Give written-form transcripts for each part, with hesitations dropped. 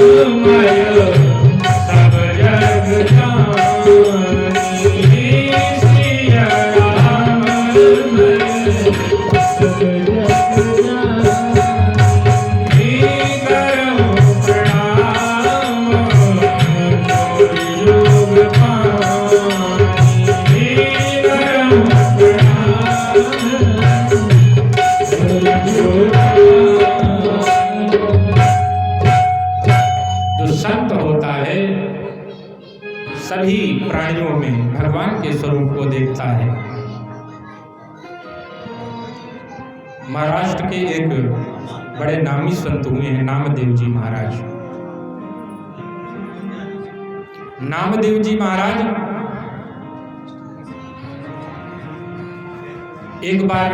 सब जग जानी सिया राममय सब जग जानी करहु प्रणाम जोरि जोग पानी करहु जो संत होता है सभी प्राणियों में भगवान के स्वरूप को देखता है। महाराष्ट्र के एक बड़े नामी संत हुए हैं नामदेव जी महाराज। नामदेव जी महाराज एक बार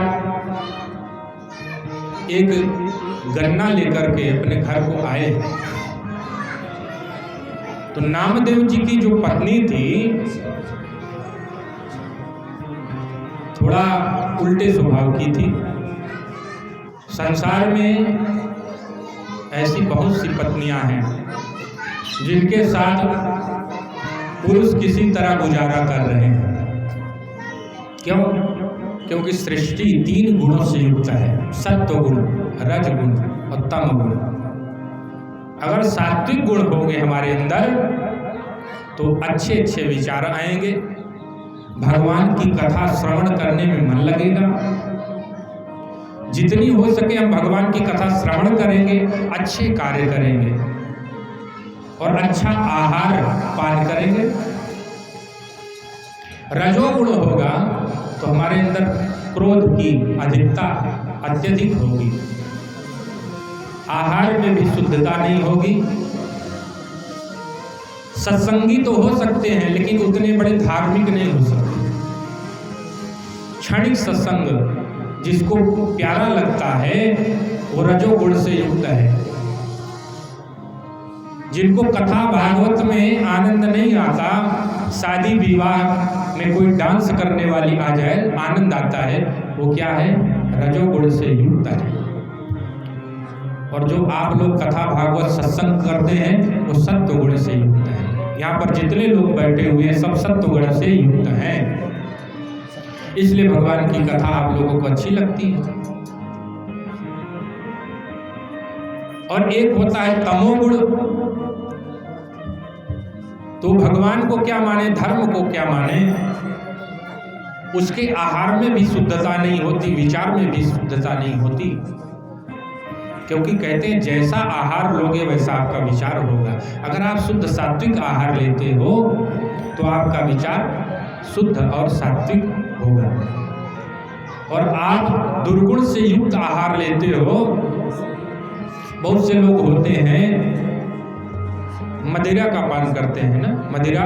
एक गन्ना लेकर के अपने घर को आए तो नामदेव जी की जो पत्नी थी थोड़ा उल्टे स्वभाव की थी। संसार में ऐसी बहुत सी पत्नियां हैं जिनके साथ पुरुष किसी तरह गुजारा कर रहे हैं। क्यों? क्योंकि सृष्टि 3 गुणों से युक्त है, सत्व गुण, रज गुण और तम गुण। अगर सात्विक गुण होंगे हमारे अंदर तो अच्छे अच्छे विचार आएंगे, भगवान की कथा श्रवण करने में मन लगेगा। जितनी हो सके हम भगवान की कथा श्रवण करेंगे, अच्छे कार्य करेंगे और अच्छा आहार पान करेंगे। रजोगुण होगा तो हमारे अंदर क्रोध की अधिकता अत्यधिक होगी, आहार में भी शुद्धता नहीं होगी। सत्संगी तो हो सकते हैं लेकिन उतने बड़े धार्मिक नहीं हो सकते। क्षणिक सत्संग जिसको प्यारा लगता है वो रजोगुण से युक्त है। जिनको कथा भागवत में आनंद नहीं आता, शादी विवाह में कोई डांस करने वाली आ जाए आनंद आता है, वो क्या है? रजोगुण से युक्त है। और जो आप लोग कथा भागवत सत्संग करते हैं वो सत्व गुण से युक्त है। यहाँ पर जितने लोग बैठे हुए हैं सब सत्व गुण से युक्त हैं, इसलिए भगवान की कथा आप लोगों को अच्छी लगती है। और एक होता है तमोगुण, तो भगवान को क्या माने, धर्म को क्या माने, उसके आहार में भी शुद्धता नहीं होती, विचार में भी शुद्धता नहीं होती। क्योंकि कहते हैं जैसा आहार लोगे वैसा आपका विचार होगा। अगर आप शुद्ध सात्विक आहार लेते हो तो आपका विचार शुद्ध और सात्विक होगा। और आप दुर्गुण से युक्त आहार लेते हो, बहुत से लोग होते हैं मदिरा का पान करते हैं ना, मदिरा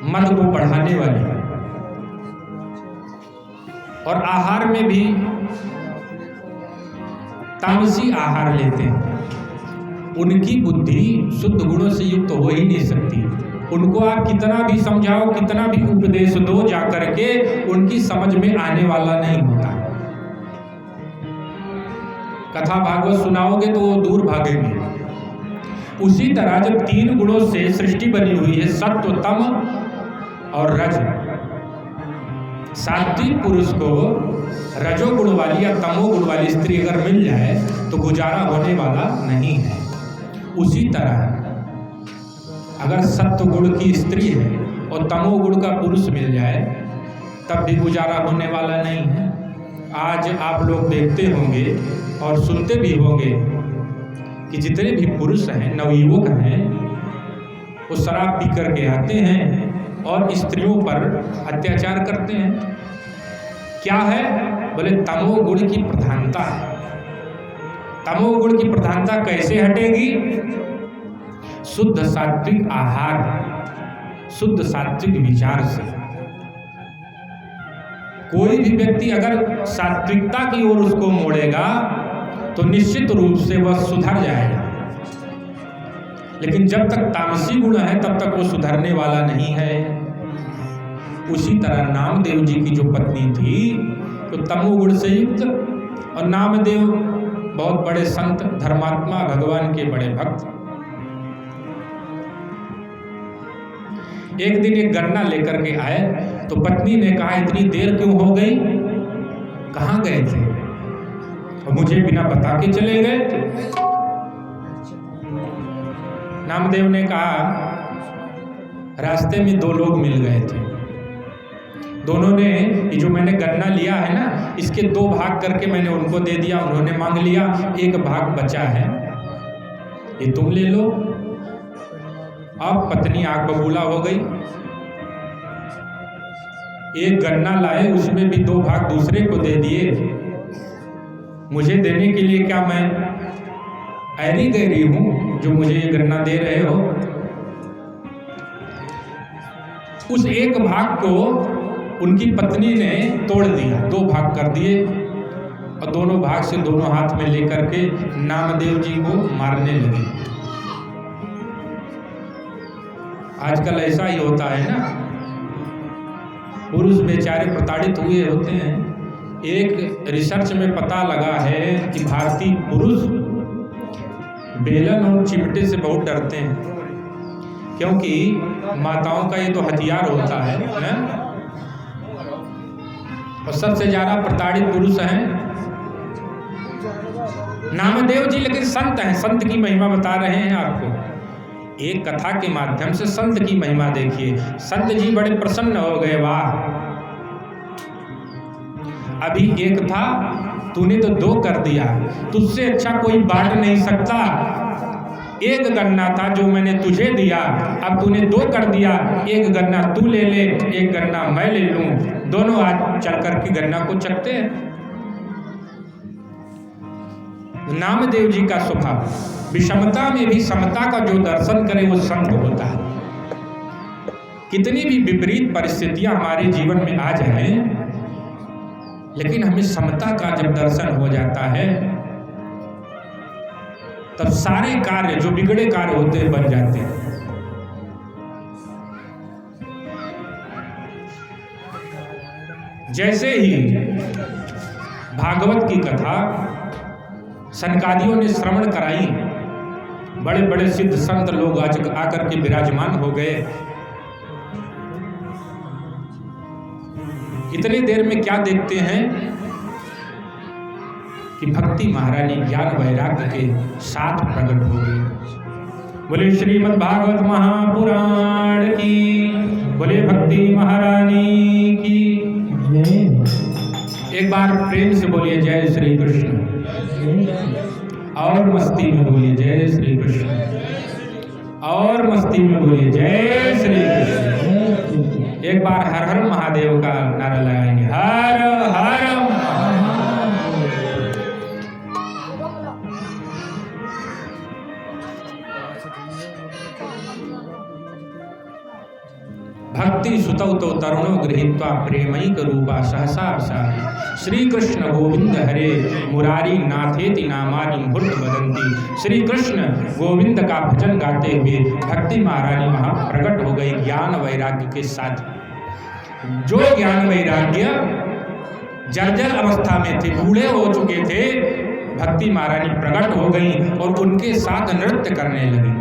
मद को बढ़ाने वाली, और आहार में भी तामसी आहार लेते हैं। उनकी बुद्धि शुद्ध गुणों से युक्त हो ही नहीं सकती। उनको आप कितना भी समझाओ, कितना भी उपदेश दो, जाकर के उनकी समझ में आने वाला नहीं होता। कथा भागवत सुनाओगे तो वो दूर भागेंगे। उसी तरह जब 3 गुणों से सृष्टि बनी हुई है, सत्व, तम और रज, सात्विक पुरुष को रजोगुण वाली या तमोगुण वाली स्त्री अगर मिल जाए तो गुजारा होने वाला नहीं है। उसी तरह अगर सत्व गुण की स्त्री है और तमोगुण का पुरुष मिल जाए तब भी गुजारा होने वाला नहीं है। आज आप लोग देखते होंगे और सुनते भी होंगे कि जितने भी पुरुष हैं, नवयुवक हैं, वो शराब पी करके आते हैं और स्त्रियों पर अत्याचार करते हैं। क्या है? बोले तमोगुण की प्रधानता है। तमोगुण की प्रधानता कैसे हटेगी? शुद्ध सात्विक आहार, शुद्ध सात्विक विचार से। कोई भी व्यक्ति अगर सात्विकता की ओर उसको मोड़ेगा तो निश्चित रूप से वह सुधर जाएगा। लेकिन जब तक तामसी गुण है तब तक वो सुधरने वाला नहीं है। उसी तरह नामदेव जी की जो पत्नी थी तो तमोगुण से युक्त, और नामदेव बहुत बड़े संत, धर्मात्मा, भगवान के बड़े भक्त। एक दिन एक गन्ना लेकर के आए तो पत्नी ने कहा इतनी देर क्यों हो गई, कहाँ गए थे? और मुझे बिना बता के चले गए। नामदेव ने कहा रास्ते में दो लोग मिल गए थे, दोनों ने ये जो मैंने गन्ना लिया है ना, इसके दो भाग करके मैंने उनको दे दिया, उन्होंने मांग लिया, एक भाग बचा है, ये तुम ले लो। अब पत्नी आग बबूला हो गई, एक गन्ना लाए उसमें भी दो भाग दूसरे को दे दिए, मुझे देने के लिए क्या मैं ऐरी गैरी हूं जो मुझे ये गन्ना दे रहे हो? उस एक भाग को उनकी पत्नी ने तोड़ दिया, दो भाग कर दिए और दोनों भाग से दोनों हाथ में लेकर के नामदेव जी को मारने लगे। आजकल ऐसा ही होता है ना, पुरुष बेचारे प्रताड़ित हुए होते हैं। एक रिसर्च में पता लगा है कि भारतीय पुरुष बेलन और चिमटे से बहुत डरते हैं, क्योंकि माताओं का ये तो हथियार होता है ना? और सबसे ज्यादा प्रताड़ित पुरुष हैं नामदेव जी। लेकिन संत हैं, संत की महिमा बता रहे हैं आपको। एक कथा के माध्यम से संत की महिमा देखिए। संत जी बड़े प्रसन्न हो गए, वाह, अभी एक था, तूने तो दो कर दिया, तुझसे अच्छा कोई बांट नहीं सकता। एक गन्ना था जो मैंने तुझे दिया, अब तूने दो कर दिया, एक गन्ना तू ले ले, एक गन्ना मैं ले लूं, दोनों आज चल करके गन्ना को चखते हैं। नामदेव जी का स्वभाव, विषमता में भी समता का जो दर्शन करे वो संत होता है। कितनी भी विपरीत परिस्थितियां हमारे जीवन में आ जाएं, लेकिन हमें समता का जब दर्शन हो जाता है तब सारे कार्य जो बिगड़े कार्य होते हैं बन जाते हैं। जैसे ही भागवत की कथा सनकादियों ने श्रवण कराई, बड़े बड़े सिद्ध संत लोग आकर के विराजमान हो गए। इतनी देर में क्या देखते हैं कि भक्ति महारानी ज्ञान वैराग्य के साथ प्रकट हो गई। बोले श्रीमद् भागवत महापुराण की, बोले भक्ति महारानी की। एक बार प्रेम से बोलिए जय श्री कृष्ण, और मस्ती में बोलिए जय श्री कृष्ण, और मस्ती में बोलिए जय श्री कृष्ण। एक बार हर हर महादेव का नारा लगाएंगे, हर हर भक्ति सुतौ तो तरुणो गृहीत्वा प्रेमैक रूपा सहसा श्री कृष्ण गोविंद हरे मुरारी नाथेति नामानि मुहूर्त बदंती। श्री कृष्ण गोविंद का भजन गाते हुए भक्ति महारानी वहां प्रकट हो गई ज्ञान वैराग्य के साथ। जो ज्ञान वैराग्य जर्जर अवस्था में थे, बूढ़े हो चुके थे, भक्ति महारानी प्रकट हो गई और उनके साथ नृत्य करने लगी।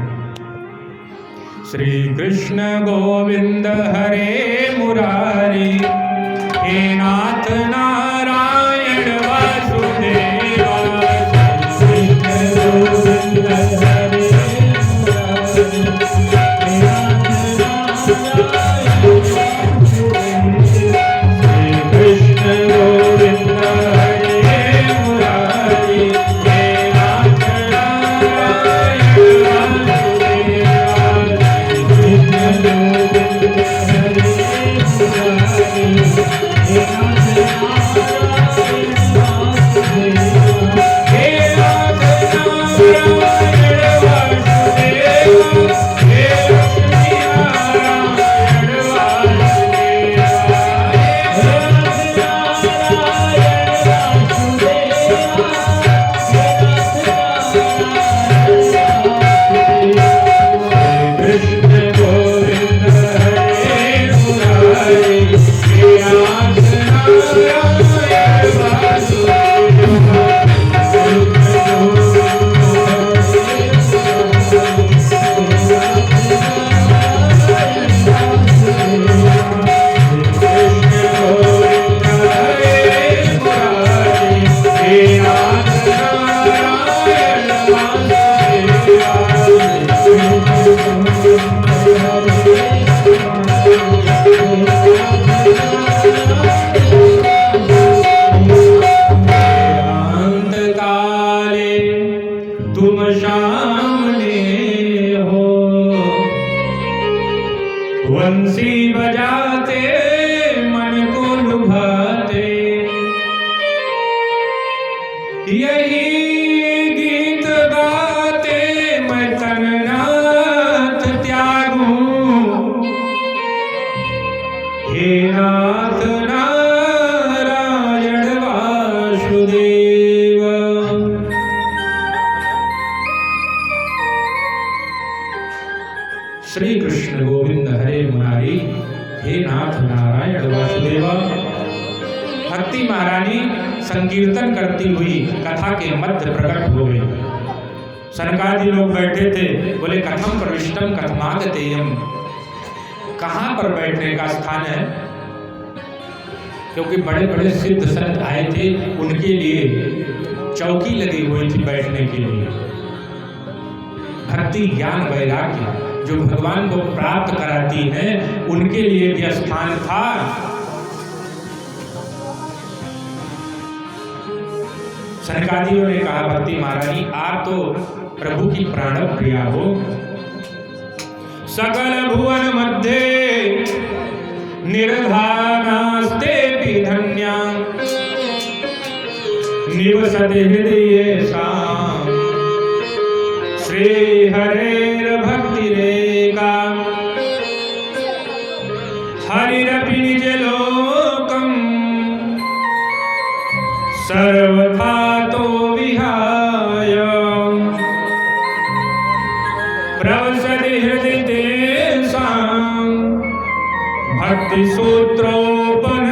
श्री कृष्ण गोविंद हरे मुरारी, हे नाथ नारायण वासुदेवा। श्री कृष्ण गोविंद हरे मुरारी, हे नाथ नारायण वासुदेवा। श्री कृष्ण गोविंद हरे मुरारी, हे नाथ नारायण वासुदेवा। हे नाथ नारायण बंसी बजाते मन को लुभाते, यही गीत गाते मैं तननाथ त्यागूं। हे नाथ नारायण वासुदेव। श्री कृष्ण गोविंद हरे मुरारी, हे नाथ नारायण वासुदेवा। भक्ति महारानी संकीर्तन करती हुई कथा के मध्य प्रकट हो गई। सनकादि लोग बैठे थे, बोले कथम प्रविष्टम कथमागतेयम, कहाँ पर बैठने का स्थान है? क्योंकि बड़े बड़े सिद्ध संत आए थे, उनके लिए चौकी लगी हुई थी बैठने के लिए। भक्ति ज्ञान वैराग्य जो भगवान को प्राप्त कराती है, उनके लिए भी स्थान था। सनकादियों ने कहा भक्ति महारानी आप तो प्रभु की प्राण प्रिया हो। सकल भुवन मध्य निर्धानास्ते धन्या निवसते हृदयेषां श्री हरेर भक्ति रेका। हरिरपि निज लोकम सर्वथा तो विहाय प्रवसति हृदय तेषां भक्ति सूत्रोपनतः।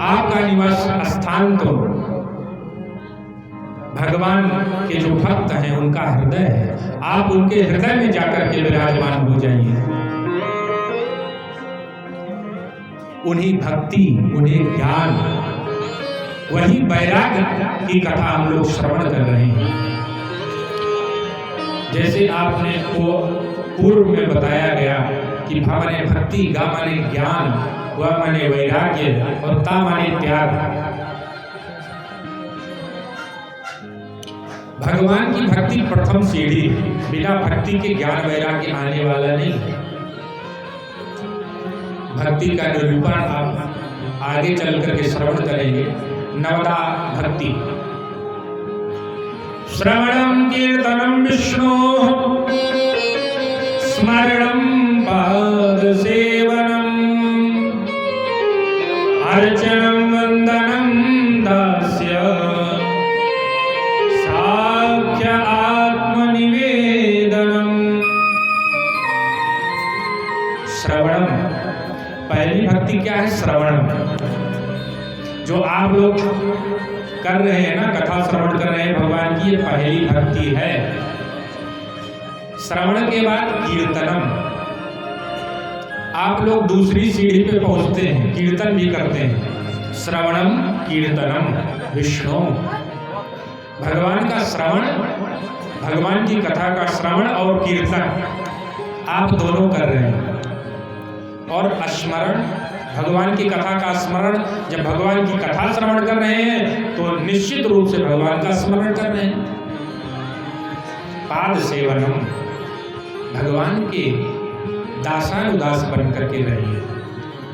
आपका निवास स्थान तो भगवान के जो भक्त हैं उनका हृदय है। आप उनके हृदय में जाकर के विराजमान हो जाइए। उन्हीं भक्ति, उन्हीं ज्ञान, वही वैराग्य की कथा हम लोग श्रवण कर रहे हैं। जैसे आपने को पूर्व में बताया गया कि भा माने भक्ति, गा माने ज्ञान, व माने वैराग्य और ता माने त्याग। भगवान की भक्ति प्रथम सीढ़ी, बिना भक्ति के ज्ञान वैराग्य आने वाला नहीं। भक्ति का निरूपण आप आगे चल करके श्रवण करेंगे। नवदा भक्ति, श्रवणम कीर्तनम विष्णु स्मरणम पाद सेवनम अर्चनम वंदनम दास्य साख्य आत्मनिवेदनम। श्रवणम, पहली भक्ति क्या है? श्रवण। जो आप लोग कर रहे हैं ना, कथा श्रवण कर रहे हैं भगवान की, ये पहली भक्ति है। श्रवण के बाद कीर्तनम, आप लोग दूसरी सीढ़ी पे पहुंचते हैं, कीर्तन भी करते हैं। श्रवणम कीर्तनम विष्णु, भगवान का श्रवण, भगवान की कथा का श्रवण और कीर्तन आप दोनों कर रहे हैं। और स्मरण, भगवान की कथा का स्मरण। जब भगवान की कथा श्रवण कर रहे हैं तो निश्चित रूप से भगवान का स्मरण कर रहे हैं। पाद सेवनम, भगवान के दासानुदास बन करके रहिए,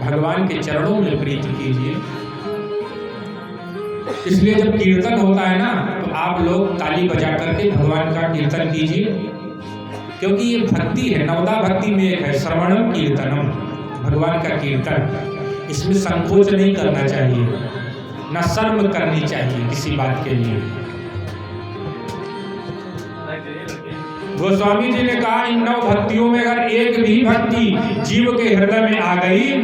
भगवान के चरणों में प्रीति कीजिए। इसलिए जब कीर्तन होता है ना, तो आप लोग ताली बजा करके भगवान का कीर्तन कीजिए, क्योंकि ये भक्ति है। नवदा भक्ति में एक है श्रवणम कीर्तनम, भगवान का कीर्तन। इसमें संकोच नहीं करना चाहिए, न शर्म करनी चाहिए किसी बात के लिए। गोस्वामी जी ने कहा इन 9 भक्तियों में अगर एक भी भक्ति जीव के हृदय में आ गई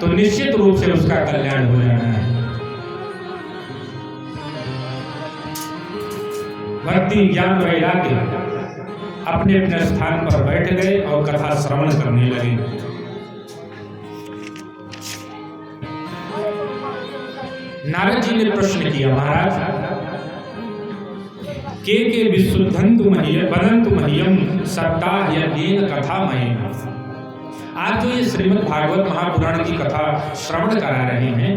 तो निश्चित रूप से उसका कल्याण हो जाना है। भक्ति ज्ञान वैराग्य अपने अपने स्थान पर बैठ गए और कथा श्रवण करने लगे। नारद जी ने प्रश्न किया, महाराज के विशुद्धंतु मह्यम वदन्तु मह्यम सप्ताह यज्ञेन कथा महेन। आज जो ये श्रीमद् भागवत महापुराण की कथा श्रवण करा रहे हैं,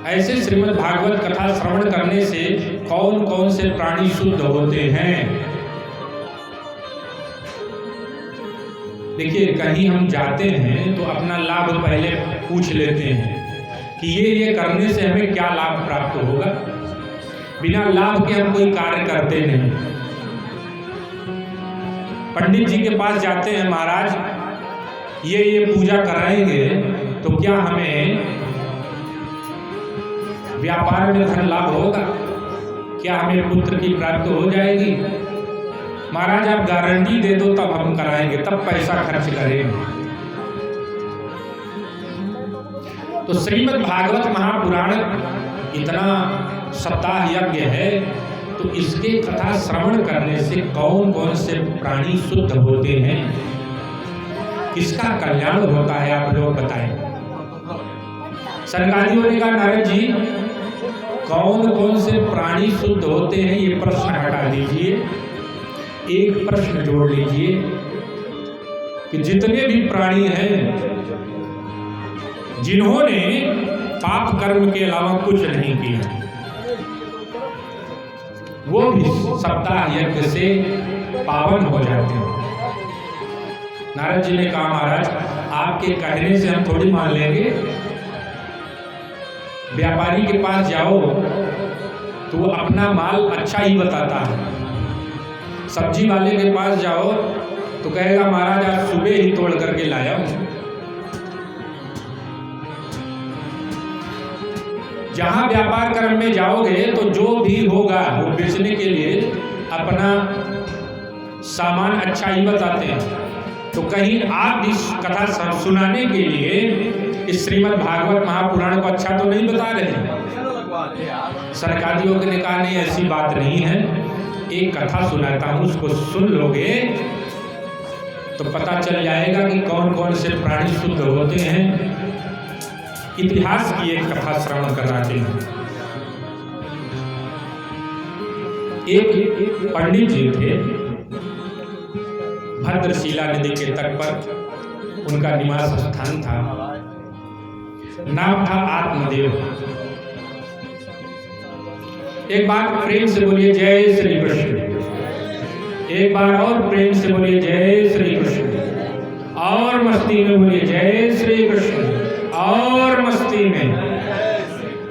ऐसे श्रीमद् भागवत कथा श्रवण करने से कौन कौन से प्राणी शुद्ध होते हैं। देखिए, कहीं हम जाते हैं तो अपना लाभ पहले पूछ लेते हैं कि ये करने से हमें क्या लाभ प्राप्त होगा। बिना लाभ के हम कोई कार्य करते नहीं। पंडित जी के पास जाते हैं, महाराज ये पूजा कराएंगे तो क्या हमें व्यापार में धन लाभ होगा, क्या हमें पुत्र की प्राप्ति हो जाएगी। महाराज आप गारंटी दे दो तब हम कराएंगे, तब पैसा खर्च करेंगे। तो श्रीमद् भागवत महापुराण इतना सप्ताह यज्ञ है, तो इसके कथा श्रवण करने से कौन कौन से प्राणी शुद्ध होते हैं, किसका कल्याण होता है, आप लोग बताएं। सनकादियों ने कहा, नारद जी कौन कौन से प्राणी शुद्ध होते हैं ये प्रश्न हटा दीजिए, एक प्रश्न जोड़ लीजिए कि जितने भी प्राणी हैं जिन्होंने पाप कर्म के अलावा कुछ नहीं किया, वो भी सप्ताह यज्ञ से पावन हो जाते हैं। नारद जी ने कहा, महाराज आपके कहने से हम थोड़ी मान लेंगे। व्यापारी के पास जाओ तो वो अपना माल अच्छा ही बताता है। सब्जी वाले के पास जाओ तो कहेगा, महाराज आज सुबह ही तोड़ करके लाया हूं। जहां व्यापार कर्म में जाओगे तो जो भी होगा वो बेचने के लिए अपना सामान अच्छा ही बताते हैं। तो कहीं आप इस कथा सुनाने के लिए इस श्रीमद् भागवत महापुराण को अच्छा तो नहीं बता रहे। सरकारियों ने कहा, नहीं ऐसी बात नहीं है, एक कथा सुनाता हूं, उसको सुन लोगे तो पता चल जाएगा कि कौन कौन से प्राणी शुद्ध होते हैं। इतिहास की एक कथा श्रवण कराते हैं। एक पंडित जी थे, भद्रशिला नदी के तट पर उनका निवास स्थान था। नाम था आत्मदेव। एक बार प्रेम से बोलिए जय श्री कृष्ण। एक बार और प्रेम से बोलिए जय श्री कृष्ण। और मस्ती में बोलिए जय श्री कृष्ण। और मस्ती में,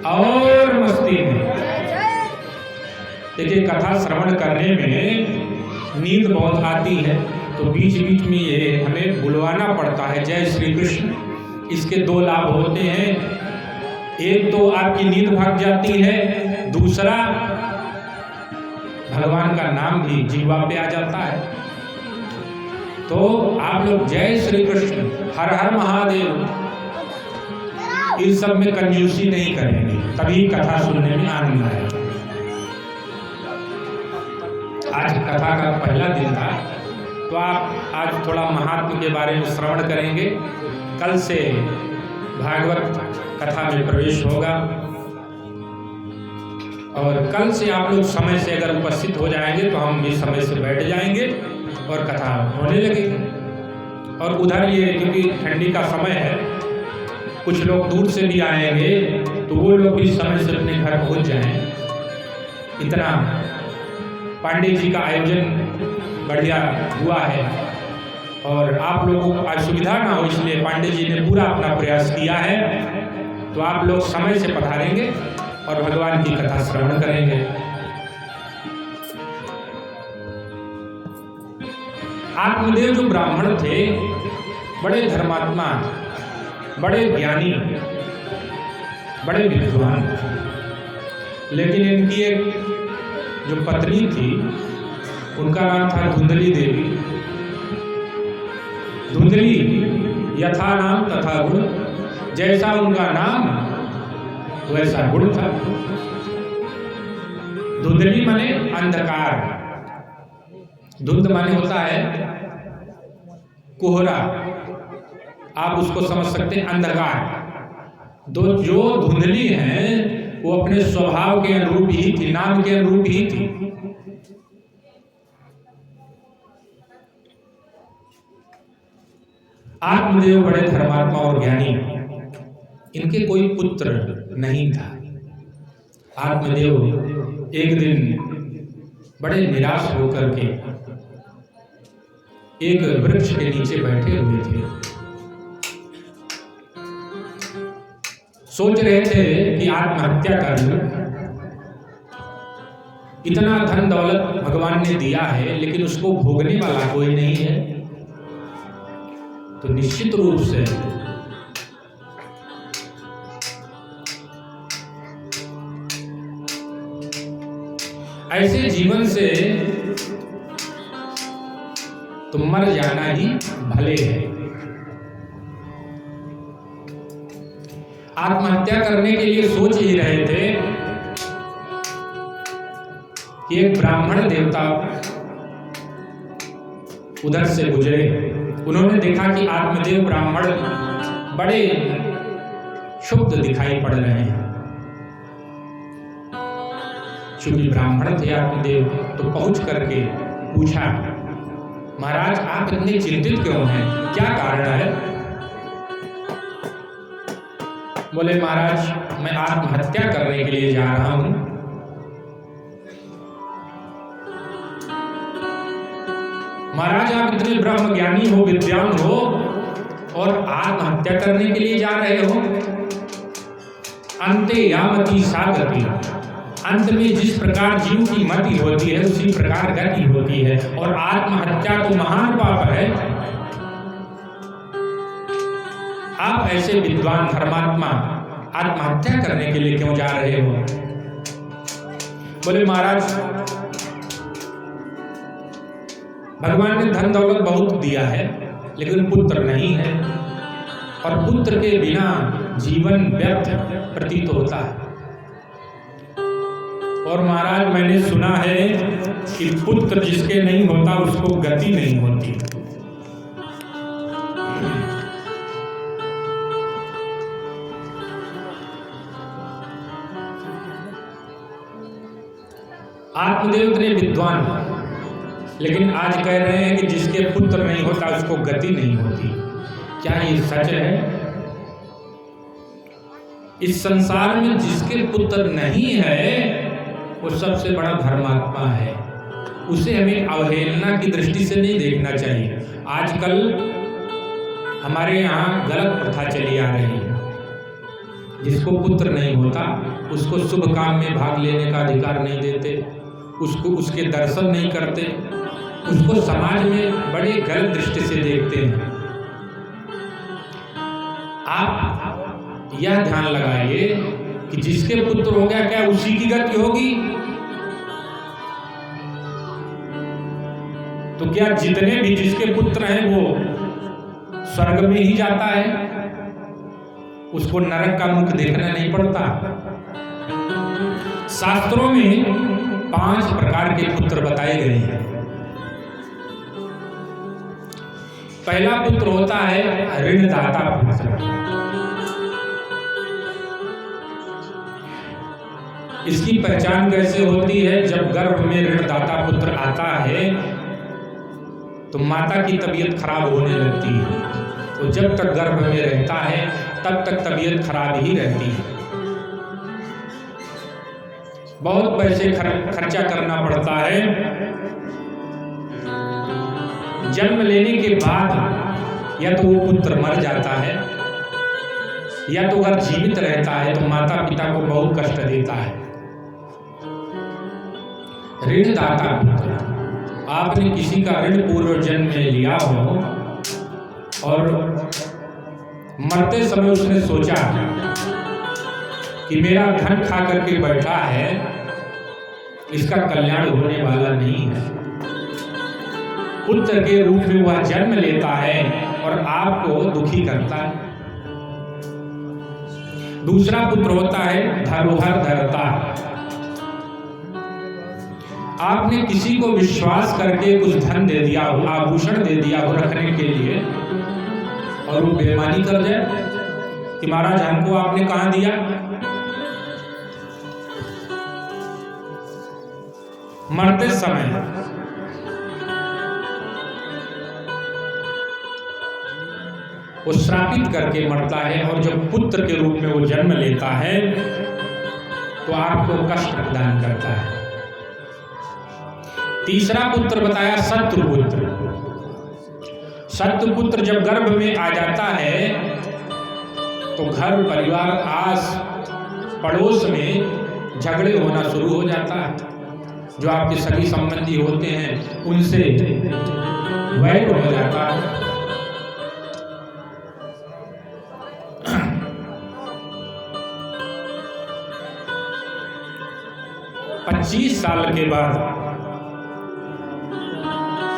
और मस्ती में। देखिए, कथा श्रवण करने में नींद बहुत आती है, तो बीच बीच में ये हमें बुलवाना पड़ता है जय श्री कृष्ण। इसके दो लाभ होते हैं, एक तो आपकी नींद भाग जाती है, दूसरा भगवान का नाम भी जीवा पे आ जाता है। तो आप लोग जय श्री कृष्ण, हर हर महादेव, इन सब में कंजूसी नहीं करेंगे, तभी कथा सुनने में आनंद आएगा। आज कथा का पहला दिन था, तो आप आज थोड़ा महात्मा के बारे में श्रवण करेंगे। कल से भागवत कथा में प्रवेश होगा, और कल से आप लोग समय से अगर उपस्थित हो जाएंगे तो हम भी समय से बैठ जाएंगे और कथा होने लगेगी। और उधर ये क्योंकि ठंडी का समय है, कुछ लोग दूर से भी आएंगे, तो वो लोग भी समय से अपने घर पहुंच जाएं। इतना पांडे जी का आयोजन बढ़िया हुआ है, और आप लोगों को असुविधा ना हो इसलिए पांडे जी ने पूरा अपना प्रयास किया है। तो आप लोग समय से पधारेंगे और भगवान की कथा श्रवण करेंगे। आत्मदेव जो ब्राह्मण थे, बड़े धर्मात्मा, बड़े ज्ञानी, बड़े विद्वान, लेकिन इनकी एक जो पत्नी थी उनका नाम था धुंधली देवी। धुंधली यथा नाम तथा गुण, जैसा उनका नाम वैसा गुण था। धुंधली माने अंधकार, धुंध माने होता है कोहरा, आप उसको समझ सकते हैं अंधकार। जो धुंधली हैं वो अपने स्वभाव के अनुरूप ही थी, नाम के अनुरूप ही थी। आत्मदेव बड़े धर्मात्मा और ज्ञानी, इनके कोई पुत्र नहीं था। आत्मदेव एक दिन बड़े निराश होकर के एक वृक्ष के नीचे बैठे हुए थे। सोच रहे थे कि आत्महत्या कर लूं। इतना धन दौलत भगवान ने दिया है, लेकिन उसको भोगने वाला कोई नहीं है, तो निश्चित रूप से ऐसे जीवन से तो मर जाना ही भले है। आत्महत्या करने के लिए सोच ही रहे थे कि एक ब्राह्मण देवता उधर से गुजरे। उन्होंने देखा कि आत्मदेव ब्राह्मण बड़े शुद्ध दिखाई पड़ रहे हैं। चूंकि ब्राह्मण थे आत्मदेव, तो पहुंच करके पूछा, महाराज आप इतने चिंतित क्यों हैं, क्या कारण है? बोले, महाराज मैं आत्महत्या करने के लिए जा रहा हूं। महाराज आप इतने ब्रह्म ज्ञानी हो, विद्वान हो, और आत्महत्या करने के लिए जा रहे हो? अंते यामति सा गति, अंत में जिस प्रकार जीव की मति होती है उसी प्रकार गति होती है, और आत्महत्या तो महान पाप है। आप ऐसे विद्वान धर्मात्मा आत्महत्या करने के लिए क्यों जा रहे हो? बोले, महाराज भगवान ने धन दौलत बहुत दिया है, लेकिन पुत्र नहीं है, और पुत्र के बिना जीवन व्यर्थ प्रतीत होता है। और महाराज मैंने सुना है कि पुत्र जिसके नहीं होता उसको गति नहीं होती। आत्मदेव इतने विद्वान, लेकिन आज कह रहे हैं कि जिसके पुत्र नहीं होता उसको गति नहीं होती। क्या ये सच है? इस संसार में जिसके पुत्र नहीं है वो सबसे बड़ा धर्मात्मा है। उसे हमें अवहेलना की दृष्टि से नहीं देखना चाहिए। आजकल हमारे यहाँ गलत प्रथा चली आ रही है। जिसको पुत्र नहीं होता उसको शुभ काम में भाग लेने का अधिकार नहीं देते, उसको उसके दर्शन नहीं करते, उसको समाज में बड़ी गलत दृष्टि से देखते हैं। आप यह ध्यान लगाइए कि जिसके पुत्र हो गया क्या उसी की गति होगी? तो क्या जितने भी जिसके पुत्र हैं वो स्वर्ग में ही जाता है? उसको नरक का मुख देखना नहीं पड़ता। शास्त्रों में 5 प्रकार के पुत्र बताए गए हैं। पहला पुत्र होता है ऋणदाता पुत्र। इसकी पहचान कैसे होती है? जब गर्भ में ऋणदाता पुत्र आता है तो माता की तबीयत खराब होने लगती है। तो जब तक गर्भ में रहता है तब तक तबीयत खराब ही रहती है। बहुत पैसे खर्चा करना पड़ता है। जन्म लेने के बाद या तो वो पुत्र मर जाता है, या तो अगर जीवित रहता है तो माता पिता को बहुत कष्ट देता है। ऋणदाता पुत्र, आपने किसी का ऋण पूर्व जन्म में लिया हो और मरते समय उसने सोचा कि मेरा धन खा करके बैठा है, इसका कल्याण होने वाला नहीं है। पुत्र के रूप में वह जन्म लेता है और आपको दुखी करता है। दूसरा पुत्र होता है धरोहर धरता। आपने किसी को विश्वास करके कुछ धन दे दिया हो, आभूषण दे दिया हो रखने के लिए, और वो बेईमानी कर जाए कि महाराज हमको आपने कहाँ दिया, मरते समय वो श्रापित करके मरता है, और जब पुत्र के रूप में वो जन्म लेता है तो आपको कष्ट प्रदान करता है। तीसरा पुत्र बताया शत्रुपुत्र। शत्रुपुत्र जब गर्भ में आ जाता है तो घर परिवार आस पड़ोस में झगड़े होना शुरू हो जाता है। जो आपके सगी संबंधी होते हैं उनसे वैर हो जाता है। पच्चीस साल के बाद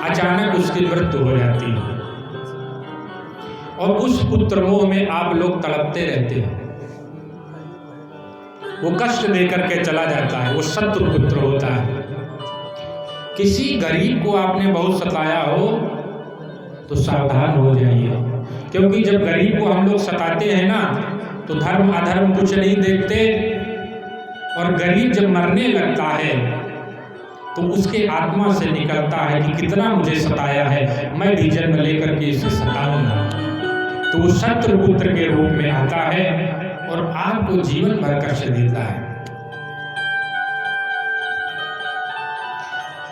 अचानक उसकी मृत्यु हो जाती है, और उस पुत्र मोह में आप लोग तड़पते रहते हैं। वो कष्ट देकर के चला जाता है, वो शत्रु पुत्र होता है। किसी गरीब को आपने बहुत सताया हो तो सावधान हो जाइए, क्योंकि जब गरीब को हम लोग सताते हैं ना तो धर्म अधर्म कुछ नहीं देखते, और गरीब जब मरने लगता है तो उसके आत्मा से निकलता है कि कितना मुझे सताया है, मैं भी जन्म लेकर के इसे सताऊंगा। तो वो शत्रु पुत्र के रूप में आता है और आपको जीवन भर कष्ट देता है।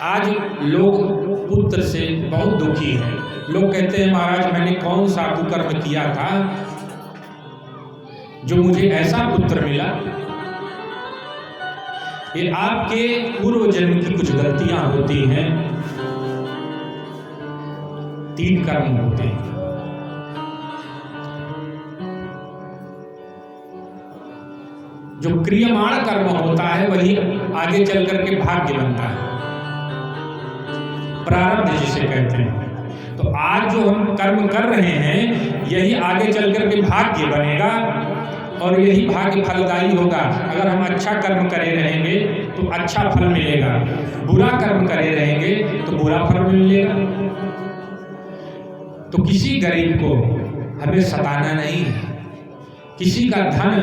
आज लोग पुत्र से बहुत दुखी हैं। लोग कहते हैं महाराज मैंने कौन सा कुकर्म किया था जो मुझे ऐसा पुत्र मिला। ये आपके पूर्व जन्म की कुछ गलतियां होती हैं। 3 कर्म होते हैं। जो क्रियमाण कर्म होता है वही आगे चल करके भाग्य बनता है, प्रारब्ध जिसे कहते हैं। तो आज जो हम कर्म कर रहे हैं यही आगे चल करके भाग्य बनेगा, और यही भाग्य फलदायी होगा। अगर हम अच्छा कर्म करे रहेंगे तो अच्छा फल मिलेगा, बुरा कर्म करे रहेंगे तो बुरा फल मिलेगा। तो किसी गरीब को हमें सताना नहीं है, किसी का धन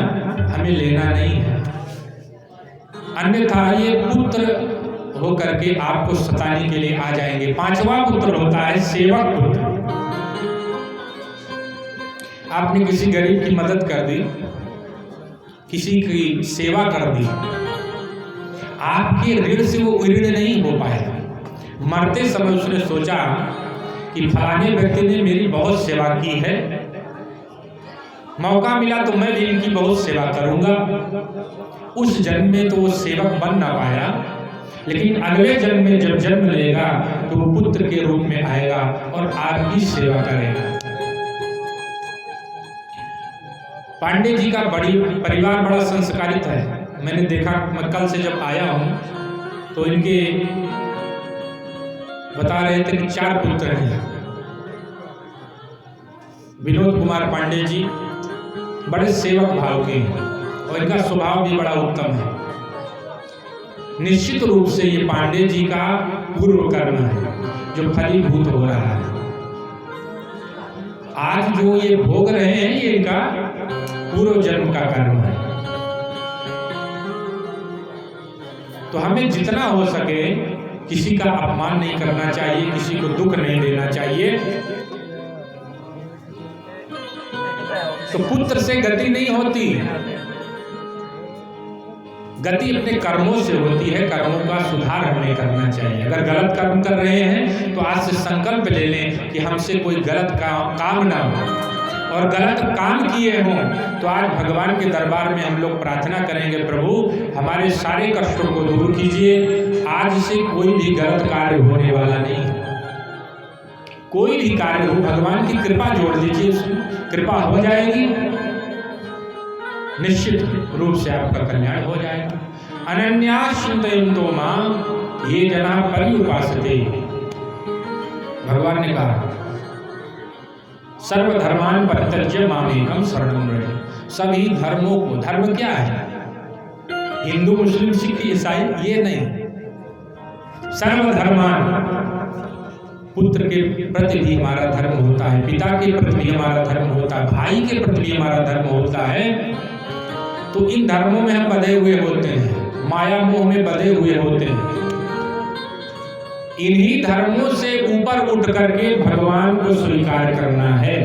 हमें लेना नहीं है, अन्यथा ये पुत्र होकर के आपको सताने के लिए आ जाएंगे। 5वां पुत्र होता है सेवक पुत्र। आपने किसी गरीब की मदद कर दी, किसी की सेवा कर दी, आपके ऋण से वो ऋण नहीं हो पाया। मरते समय उसने सोचा कि फलाने व्यक्ति ने मेरी बहुत सेवा की है, मौका मिला तो मैं भी इनकी बहुत सेवा करूंगा। उस जन्म में तो वो सेवक बन ना पाया, लेकिन अगले जन्म में जब जन्म लेगा तो वो पुत्र के रूप में आएगा और आपकी सेवा करेगा। पांडे जी का परिवार बड़ा संस्कारित है। मैंने देखा, मैं कल से जब आया हूं तो इनके बता रहे थे कि 4 पुत्र हैं। विनोद कुमार पांडे जी बड़े सेवक भाव के हैं और इनका स्वभाव भी बड़ा उत्तम है। निश्चित रूप से ये पांडे जी का पूर्व कर्म है जो फलीभूत हो रहा है। आज जो ये भोग रहे हैं ये इनका पूर्व जन्म का कर्म है। तो हमें जितना हो सके किसी का अपमान नहीं करना चाहिए, किसी को दुख नहीं देना चाहिए। तो पुत्र से गति नहीं होती, गति अपने कर्मों से होती है। कर्मों का सुधार हमें करना चाहिए। अगर गलत कर्म कर रहे हैं तो आज से संकल्प ले लें कि हमसे कोई गलत काम ना हो, और गलत काम किए हों तो आज भगवान के दरबार में हम लोग प्रार्थना करेंगे, प्रभु हमारे सारे कष्टों को दूर कीजिए। आज से कोई भी गलत कार्य होने वाला नहीं। कोई भी कार्य हो, भगवान की कृपा जोड़ दीजिए, कृपा हो जाएगी, निश्चित रूप से आपका कल्याण हो जाएगा। अनन्यास चिंतयन्तो मां ये जना पर्युपासते। भगवान ने कहा सर्वधर्मान परित्यज्य मामेकं शरणं व्रज। सभी धर्मों को, धर्म क्या है? हिंदू मुस्लिम सिख ईसाई ये नहीं, सर्वधर्मान। पुत्र के प्रति भी हमारा धर्म होता है, पिता के प्रति भी हमारा धर्म होता है, भाई के प्रति भी हमारा धर्म होता है। तो इन धर्मों में हम बंधे हुए होते हैं, माया मोह में बंधे हुए होते हैं। इन्हीं धर्मों से ऊपर उठ करके भगवान को स्वीकार करना है।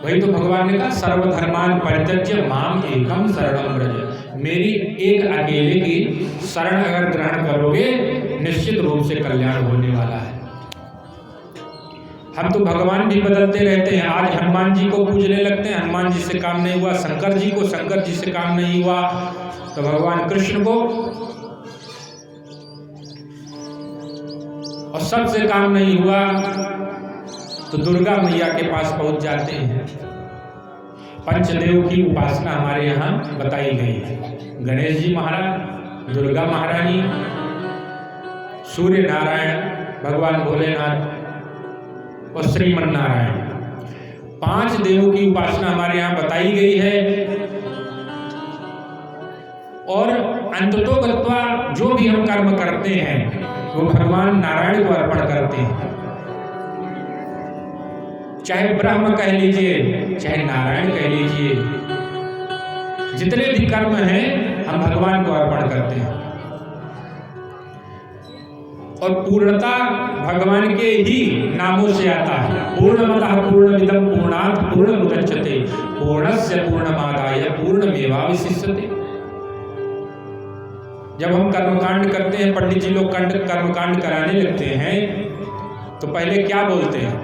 वही तो भगवान ने कहा सर्वधर्मान परित्यज्य माम एकम शरणं व्रज। मेरी एक अकेले की शरण अगर ग्रहण करोगे निश्चित रूप से कल्याण होने वाला है। हम तो भगवान भी बदलते रहते हैं। आज हनुमान जी को पूजने लगते हैं, हनुमान जी से काम नहीं हुआ। शंकर जी को, शंकर जी से काम नहीं हुआ तो भगवान कृष्ण को, और सबसे काम नहीं हुआ तो दुर्गा मैया के पास पहुंच जाते हैं। पंचदेव की उपासना हमारे यहाँ बताई गई है। गणेश जी महाराज, दुर्गा महारानी, सूर्य नारायण, भगवान भोलेनाथ और श्रीमन नारायण, 5 देवों की उपासना हमारे यहाँ बताई गई है। और अंततोगत्वा जो भी हम कर्म करते हैं वो भगवान नारायण को अर्पण करते हैं। चाहे ब्रह्म कह लीजिए, चाहे नारायण कह लीजिए, जितने भी कर्म हैं हम भगवान को अर्पण करते हैं। और पूर्णता भगवान के ही नामों से आता है। पूर्णमतः पूर्णमिदं पूर्णात् पूर्णमुदच्यते पूर्णस्य पूर्णमादाय पूर्णमेवावशिष्यते। जब हम कर्मकांड करते हैं, पंडित जी लोग कर्मकांड कराने लगते हैं तो पहले क्या बोलते हैं?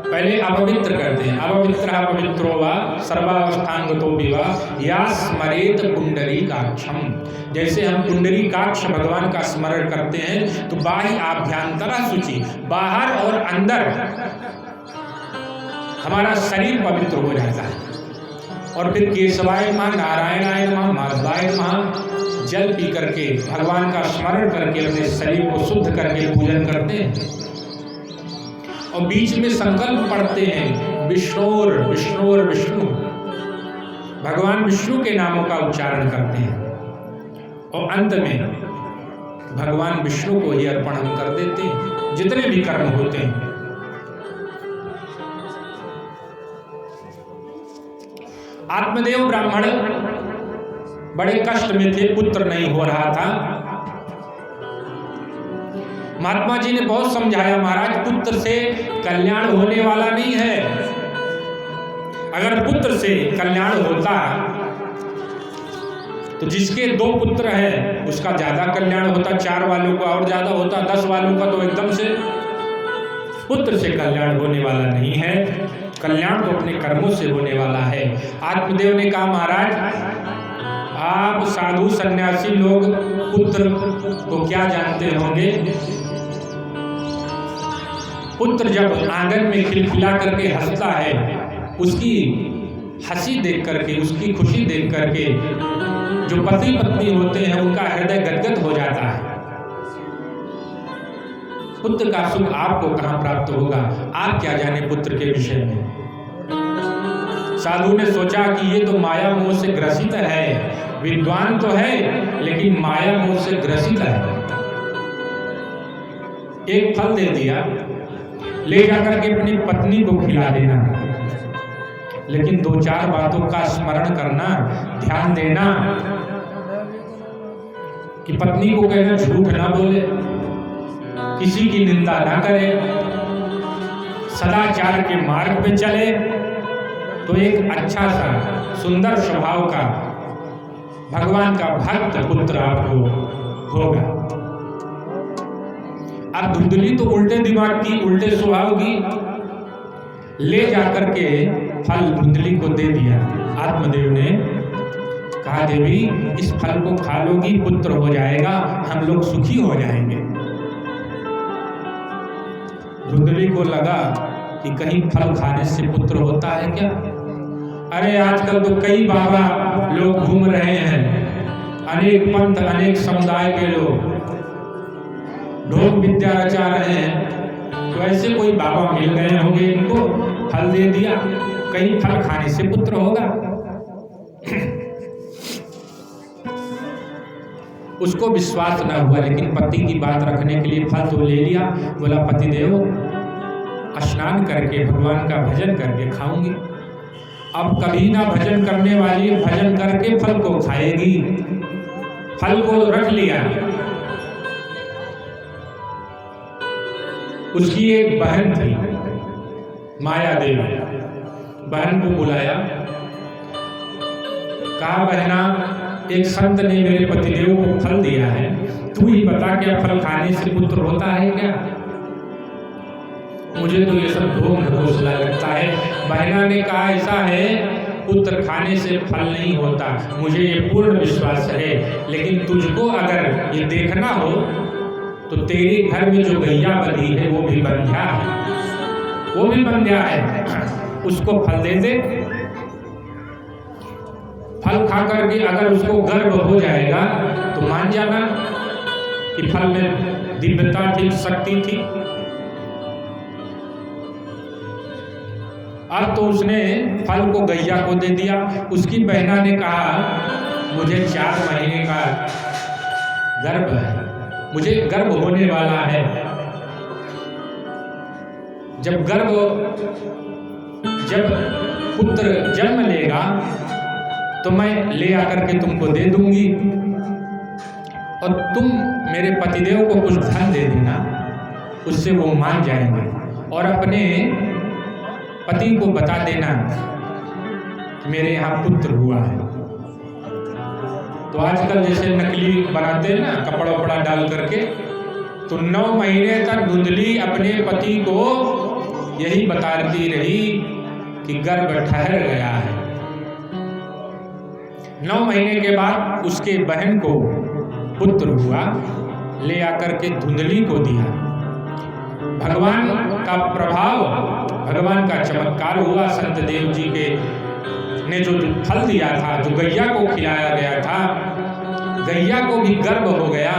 पहले अपवित्र करते हैं। अपवित्रः पवित्रो वा सर्वावस्थांगतो विवा या स्मरेत पुंडरीकाक्षम। जैसे हम पुंडरीकाक्ष भगवान का स्मरण करते हैं तो बाह्य आभ्यंतरः शुचि, बाहर और अंदर हमारा शरीर पवित्र हो जाता है। और फिर केशवाय नमः, नारायणाय नमः, माधवाय नमः जल पी करके भगवान का स्मरण करके अपने शरीर को शुद्ध करके पूजन करते हैं। और बीच में संकल्प पढ़ते हैं विष्णोर विष्णोर विष्णु, भगवान विष्णु के नामों का उच्चारण करते हैं। और अंत में भगवान विष्णु को ही अर्पण हम कर देते हैं जितने भी कर्म होते हैं। आत्मदेव ब्राह्मण बड़े कष्ट में थे, पुत्र नहीं हो रहा था। महात्मा जी ने बहुत समझाया, महाराज पुत्र से कल्याण होने वाला नहीं है। अगर पुत्र से कल्याण होता तो जिसके 2 पुत्र हैं उसका ज्यादा कल्याण होता, 4 वालों का और ज्यादा होता, 10 वालों का तो एकदम से। पुत्र से कल्याण होने वाला नहीं है, कल्याण तो अपने कर्मों से होने वाला है। आत्मदेव ने कहा, महाराज आप साधु सन्यासी लोग पुत्र को क्या जानते होंगे? पुत्र जब आंगन में खिलखिला करके हंसता है, उसकी हंसी देख करके, उसकी खुशी देख करके जो पति पत्नी होते हैं उनका हृदय गदगद हो जाता है। पुत्र का सुख आपको कहां प्राप्त होगा? आप क्या जाने पुत्र के विषय में। साधु ने सोचा कि ये तो माया मोह से ग्रसित है, विद्वान तो है लेकिन माया मोह से ग्रसित है। एक फल दे दिया, ले जाकर के अपनी पत्नी को खिला देना, लेकिन 2-4 बातों का स्मरण करना, ध्यान देना कि पत्नी को कहना झूठ ना बोले, किसी की निंदा ना करे, सदाचार के मार्ग पे चले, तो एक अच्छा सा सुंदर स्वभाव का भगवान का भक्त पुत्र आपको होगा। अब धुंधली तो उल्टे दिमाग की, उल्टे स्वभाव की, ले जाकर के फल धुंधली को दे दिया। आत्मदेव ने कहा, देवी इस फल को खा लोगी, पुत्र हो जाएगा, हम लोग सुखी हो जाएंगे। धुंधली को लगा कि कहीं फल खाने से पुत्र होता है क्या? अरे आजकल तो कई बाबा लोग घूम रहे हैं, अनेक पंथ, अनेक समुदाय के लोग ढोल विद्या रचा रहे हैं, तो ऐसे कोई बाबा मिल गए होंगे, इनको फल दे दिया, कहीं फल खाने से पुत्र होगा। उसको विश्वास न हुआ, लेकिन पति की बात रखने के लिए फल तो ले लिया। बोला, पतिदेव स्नान करके भगवान का भजन करके खाऊंगी। अब कभी ना भजन करने वाली भजन करके फल को खाएगी। फल को रख लिया। उसकी एक बहन थी माया देवी, बहन को बुलाया, कहा बहना एक संत ने मेरे पतिदेव को फल दिया है, तू ही बता क्या फल खाने से पुत्र होता है क्या? मुझे तो ये सब ढोंग ढकोसला लगता है। बहना ने कहा ऐसा है, पुत्र खाने से फल नहीं होता, मुझे ये पूर्ण विश्वास है, लेकिन तुझको अगर ये देखना हो तो तेरे घर में जो गैया बंधी है वो भी बंध्या है, वो भी बंध्या है, उसको फल दे दे। फल खा करके अगर उसको गर्भ हो जाएगा तो मान जाना कि फल में दिव्यता थी, शक्ति थी। अब तो उसने फल को गैया को दे दिया। उसकी बहना ने कहा मुझे 4 महीने का गर्भ है, मुझे गर्भ होने वाला है, जब पुत्र जन्म लेगा तो मैं ले आकर के तुमको दे दूंगी और तुम मेरे पतिदेव को कुछ धन दे देना, उससे वो मान जाएंगे और अपने पति को बता देना कि मेरे यहाँ पुत्र हुआ है। तो आजकल जैसे नकली बनाते हैं ना, कपड़ा वपड़ा डाल करके, तो 9 महीने तक धुंधली अपने पति को यही बताती रही कि गर्भ ठहर गया है। 9 महीने के बाद उसके बहन को पुत्र हुआ, ले आकर के धुंधली को दिया। भगवान का प्रभाव, भगवान का चमत्कार हुआ। संत देव जी के ने जो फल दिया था, जो गैया को खिलाया गया था, गैया को भी गर्भ हो गया।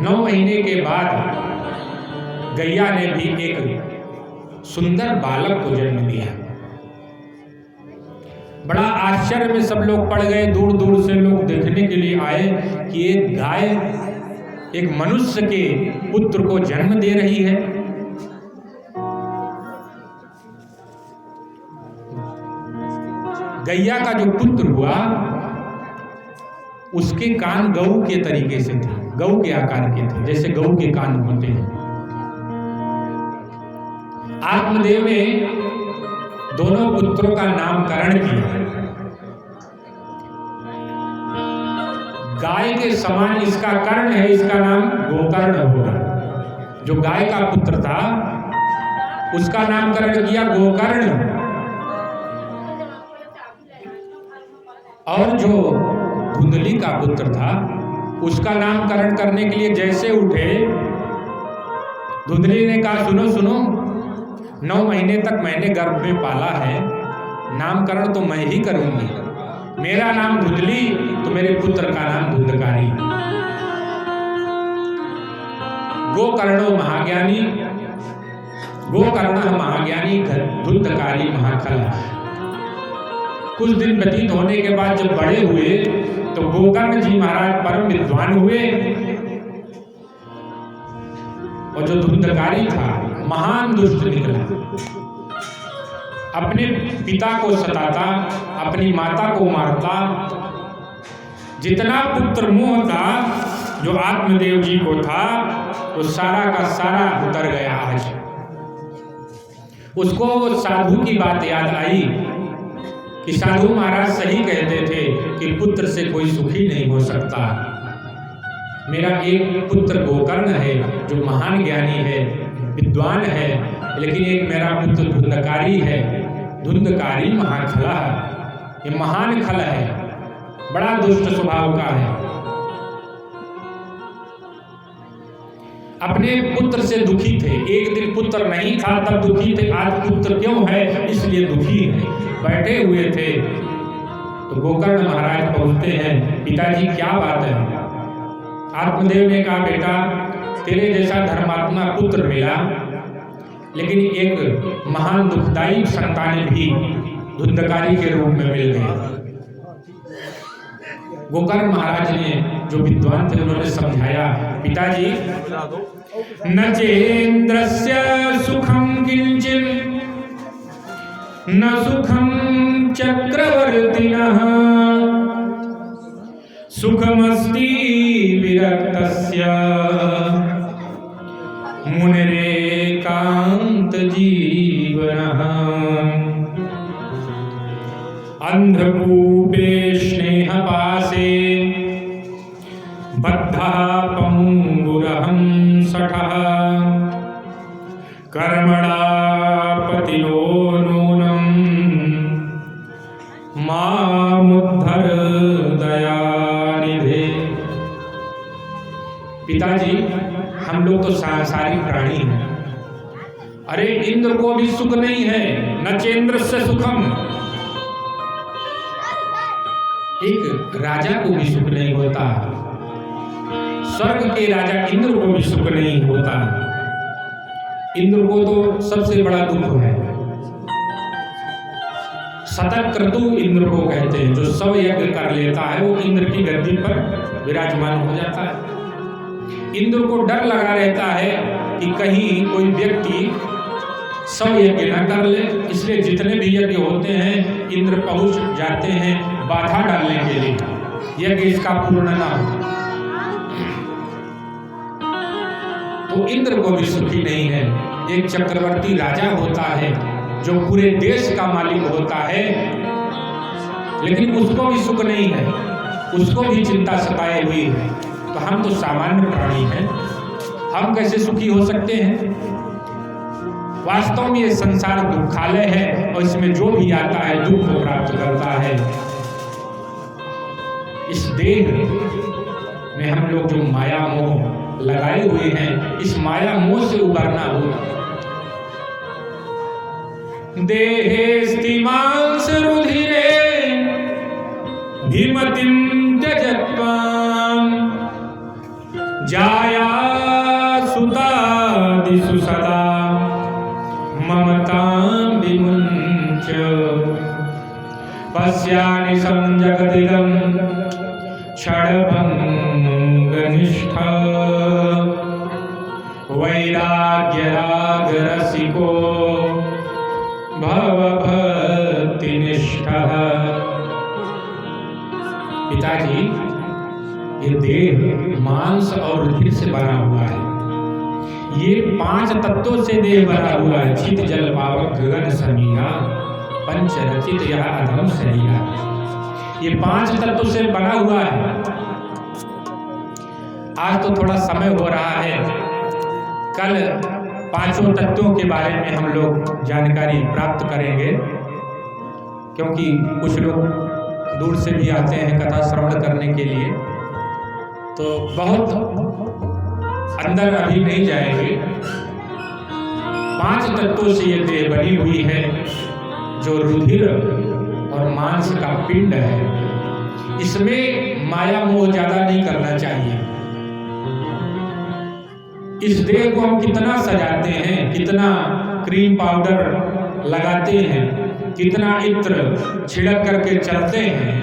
9 महीने के बाद गैया ने भी एक सुंदर बालक को जन्म दिया। बड़ा आश्चर्य में सब लोग पड़ गए, दूर दूर से लोग देखने के लिए आए कि एक गाय एक मनुष्य के पुत्र को जन्म दे रही है। गैया का जो पुत्र हुआ उसके कान गऊ के तरीके से थे, गऊ के आकार के थे, जैसे गऊ के कान होते हैं। आत्मदेव ने दोनों पुत्रों का नामकरण किया। गाय के समान इसका कर्ण है, इसका नाम गोकर्ण होगा। जो गाय का पुत्र था उसका नामकरण किया गोकर्ण, और जो धुंधली का पुत्र था उसका नामकरण करने के लिए जैसे उठे, धुंधली ने कहा सुनो सुनो, 9 महीने तक मैंने गर्भ में पाला है, नामकरण तो मैं ही करूंगी। मेरा नाम धुंधली तो मेरे पुत्र का नाम धुंधकारी। गोकर्णो महाज्ञानी, गोकर्ण महाज्ञानी, धुंधकारी महाखल। कुछ दिन व्यतीत होने के बाद जब बड़े हुए तो गोकर्ण जी महाराज परम विद्वान हुए, और जो धुंधकारी था महान दुष्ट निकला। अपने पिता को सताता, अपनी माता को मारता। जितना पुत्र मोह था जो आत्मदेव जी को था वो सारा का सारा उतर गया। आज उसको साधु की बात याद आई कि साधु महाराज सही कहते थे कि पुत्र से कोई सुखी नहीं हो सकता। मेरा एक पुत्र गोकर्ण है जो महान ज्ञानी है, विद्वान है, लेकिन एक मेरा पुत्र धुंधकारी है, धुंधकारी महाखला। ये महान खल है, बड़ा दुष्ट स्वभाव का है। अपने पुत्र से दुखी थे। एक दिन पुत्र नहीं था तब दुखी थे, आज पुत्र क्यों है इसलिए दुखी है। बैठे हुए थे तो गोकर्ण महाराज पहुंचते हैं, पिताजी क्या बात है? आत्मदेव ने कहा बेटा तेरे जैसा धर्मात्मा पुत्र मिला, लेकिन एक महान दुखदायी संतान भी धुंधकारी के रूप में मिल गई। गोकर्ण महाराज ने जो विद्वान थे उन्होंने समझाया, पिताजी न चेन्द्रस्य सुखम किंचिन न सुखम चक्रवर्तिनः सुखमस्ति विरक्तस्य मुनिरेकांत जीवनः। अंधकूपे स्नेहपासे बद्धः पंगुरहं सठः कर्मणा पतिनो नूनं मामुद्धर दयानिधे। पिताजी, हम लोग तो सांसारिक प्राणी हैं। अरे इंद्र को भी सुख नहीं है, न चेन्द्र से सुखम। एक राजा को भी सुख नहीं होता, स्वर्ग के राजा इंद्र को भी सुख नहीं होता। इंद्र को तो सबसे बड़ा दुख है। शतक्रतु इंद्र को कहते हैं, जो सब यज्ञ कर लेता है वो इंद्र की गद्दी पर विराजमान हो जाता है। इंद्र को डर लगा रहता है कि कहीं कोई व्यक्ति सब यज्ञ न कर ले, इसलिए जितने भी यज्ञ होते हैं इंद्र पहुंच जाते हैं बाधा डालने के लिए, यज्ञ इसका पूर्ण ना हो। तो इंद्र को भी सुखी नहीं है। एक चक्रवर्ती राजा होता है जो पूरे देश का मालिक होता है, लेकिन उसको भी सुख नहीं है, उसको भी चिंता सताए हुई है। तो हम तो सामान्य प्राणी हैं, हम कैसे सुखी हो सकते हैं? वास्तव में ये संसार दुखालय है और इसमें जो भी आता है दुख को प्राप्त करता है। इस देह में हम लोग जो माया मोह लगाए हुए हैं, इस माया मोह से उबरना होगा। देहेस्ति मांस रुधिरे भीमतिं त्यजत्वां जाया सुतादिषु सदा ममतां विमुञ्च पश्यामि संजगदिदं क्षणभङ्गनिष्ठा वैराग्यरागरसिको भवभक्तिनिष्ठः। पिताजी, ये देह मांस और रुधिर से बना हुआ है। ये 5 तत्वों से देह बना हुआ है। चित जल पावक गगन समीरा पंच रचित यह अधम शरीरा। ये 5 तत्वों से बना हुआ है। आज तो थोड़ा समय हो रहा है, कल 5 तत्वों के बारे में हम लोग जानकारी प्राप्त करेंगे, क्योंकि कुछ लोग दूर से भी आते हैं कथा श्रवण करने के लिए, तो बहुत अंदर अभी नहीं जाएंगे। 5 तत्वों से ये देह बनी हुई है, जो रुधिर और मांस का पिंड है। इसमें माया मोह ज्यादा नहीं करना चाहिए। इस देह को हम कितना सजाते हैं, कितना क्रीम पाउडर लगाते हैं, कितना इत्र छिड़क करके चलते हैं,